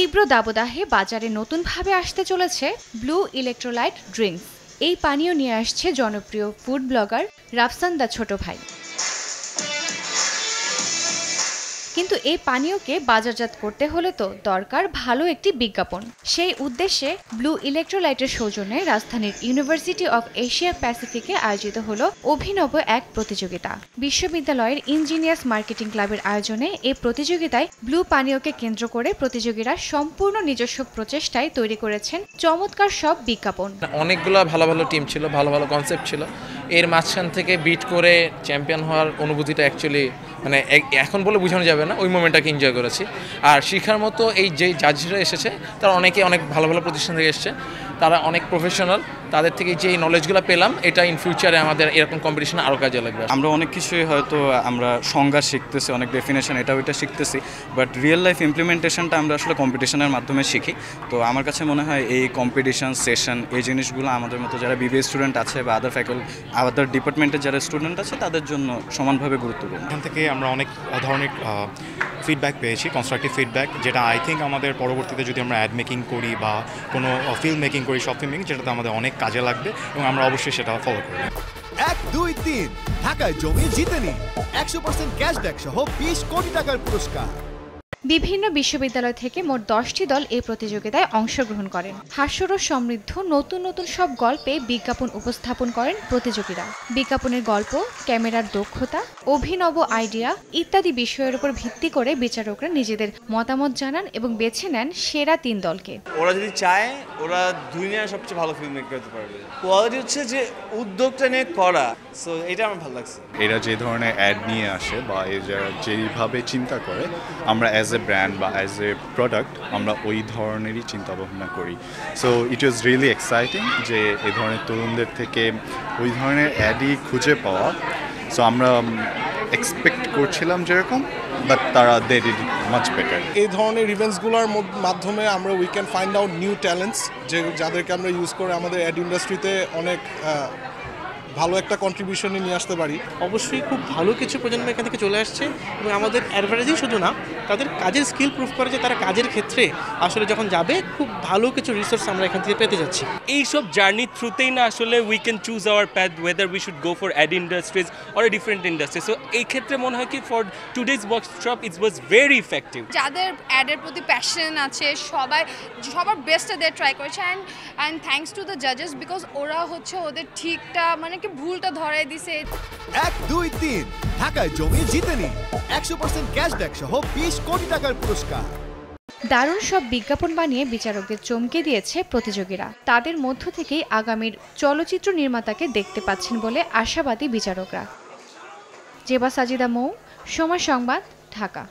তীব্র দাবদাহে বাজারে নতুনভাবে আসতে চলেছে ব্লু ইলেকট্রোলাইট ড্রিঙ্কস। এই পানীয় নিয়ে আসছে জনপ্রিয় ফুড ব্লগার রাফসান দা ছোট ভাই। কিন্তু এই পানীয়কে বাজারজাত করতে হলে তো দরকার ভালো একটি বিজ্ঞাপন। সেই উদ্দেশ্যে ব্লু ইলেকট্রোলাইটের সৌজন্যে রাজধানীর ইউনিভার্সিটি অফ এশিয়া প্যাসিফিকে আয়োজিত হল অভিনব এক প্রতিযোগিতা। বিশ্ববিদ্যালয়ের ইঞ্জিনিয়ার্স মার্কেটিং ক্লাবের আয়োজনে এই প্রতিযোগিতায় ব্লু পানীয়কে কেন্দ্র করে প্রতিযোগীরা সম্পূর্ণ নিজস্ব প্রচেষ্টায় তৈরি করেছেন চমৎকার সব বিজ্ঞাপন। অনেকগুলো ভালো ভালো টিম ছিল, ভালো ভালো কনসেপ্ট ছিল। এর মাঝখান থেকে বিট করে চ্যাম্পিয়ন হওয়ার অনুভূতিটা অ্যাকচুয়ালি মানে এখন বলে বোঝানো যাবে না, ওই মোমেন্টটাকে এনজয় করেছি। আর শেখার মতো এই যে জাজরা এসেছে তারা অনেকে অনেক ভালো ভালো প্রতিষ্ঠান থেকে এসেছে, তারা অনেক প্রফেশনাল। তাদের থেকে যে নলেজগুলো পেলাম এটা ইন ফিউচারে আমাদের এরকম কম্পিটিশন আরও কাজে লাগবে। আমরা অনেক কিছুই হয়তো আমরা সংজ্ঞা শিখতেছি, অনেক ডেফিনেশন এটা ওইটা শিখতেছি, বাট রিয়েল লাইফ ইমপ্লিমেন্টেশনটা আমরা আসলে কম্পিটিশনের মাধ্যমে শিখি। তো আমার কাছে মনে হয় এই কম্পিটিশন সেশন এই জিনিসগুলো আমাদের মতো যারা বিবিএ স্টুডেন্ট আছে বা আদার ডিপার্টমেন্টের যারা স্টুডেন্ট আছে তাদের জন্য সমানভাবে গুরুত্বপূর্ণ। এখান থেকে আমরা অনেক ধরনের ফিডব্যাক পেয়েছি, কনস্ট্রাকটিভ ফিডব্যাক, যেটা আই থিঙ্ক আমাদের পরবর্তীতে যদি আমরা অ্যাড মেকিং করি বা কোনো ফিল্ম মেকিং করি, শর্ট ফিল্ম মেকিং, যেটাতে আমাদের অনেক কাজে লাগবে এবং আমরা অবশ্যই সেটা ফলো করব। 1, 2, 3 ঢাকায় জমি জিতে নিন 100% ক্যাশব্যাক সহ 20 কোটি টাকার পুরস্কার। বিভিন্ন বিশ্ববিদ্যালয় থেকে মোট 10টি দল এই প্রতিযোগিতায় অংশগ্রহণ করেন। হাস্যরস সমৃদ্ধ নতুন নতুন সব গল্পে বিজ্ঞাপন উপস্থাপন করেন প্রতিযোগীরা। বিজ্ঞাপনের গল্প, ক্যামেরার দক্ষতা, অভিনব আইডিয়া ইত্যাদি বিষয়ের উপর ভিত্তি করে বিচারকরা নিজেদের মতামত জানান এবং বেছে নেন সেরা 3 দলকে। ওরা যদি চায় ওরা দুনিয়ার সবচেয়ে ভালো ফিল্ম মেক করতে পারবে। কোয়ালিটি হচ্ছে যে উদ্যোগটা নিয়ে করা, সো এটা আমার ভালো লাগছে। এরা যে ধরনের অ্যাড নিয়ে আসে বা এরা যেইভাবে চিন্তা করে, আমরা অ্যাজ এ ব্র্যান্ড বা অ্যাজ এ প্রোডাক্ট আমরা ওই ধরনেরই চিন্তা ভাবনা করি। So it was really exciting যে এই ধরনের তরুণদের থেকে ওই ধরনের অ্যাডই খুঁজে পাওয়া। সো আমরা এক্সপেক্ট করছিলাম যেরকম, বাট তারা দে ডিড মাচ বেটার। এই ধরনের ইভেন্টসগুলোর মাধ্যমে আমরা we can find out new talents, যাদেরকে আমরা ইউজ করে আমাদের অ্যাড ইন্ডাস্ট্রিতে অনেক ভালো একটা কন্ট্রিবিউশন নিয়ে আসতে পারি। অবশ্যই খুব ভালো কিছু প্রজন্ম এখান থেকে চলে আসছে এবং আমাদের অ্যাডভার্টাইজিং শুধু না, তাদের কাজের স্কিল প্রুভ করে যে তারা কাজের ক্ষেত্রে আসলে যখন যাবে খুব ভালো কিছু রিসোর্স আমরা এখান থেকে পেতে যাচ্ছি। এইসব জার্নির থ্রুতেই না আসলে we can choose our path whether we should go for ad industries or a different industry. So এই ক্ষেত্রে মনে হয় কি for today's workshop it was very effective. যাদের অ্যাডের প্রতি প্যাশন আছে সবার বেস্টটা দিয়ে ট্রাই করেছে অ্যান্ড থ্যাঙ্কস টু দ্য জাজেস, বিকজ ওরা হচ্ছে ওদের ঠিকটা মানে কি ভুলটা ধরাই দিছে। 1, 2, 3 ঢাকায় জমি জিতে নিন 100% ক্যাশব্যাক সহ 20 কোটি টাকার পুরস্কার। দারুণ সব বিজ্ঞাপন বানিয়ে বিচারকদের চমকে দিয়েছে প্রতিযোগীরা। তাদের মধ্য থেকেই আগামীর চলচ্চিত্র নির্মাতাকে দেখতে পাচ্ছেন বলে আশাবাদী বিচারকরা। জেবা সাজিদা মৌ, সময় সংবাদ, ঢাকা।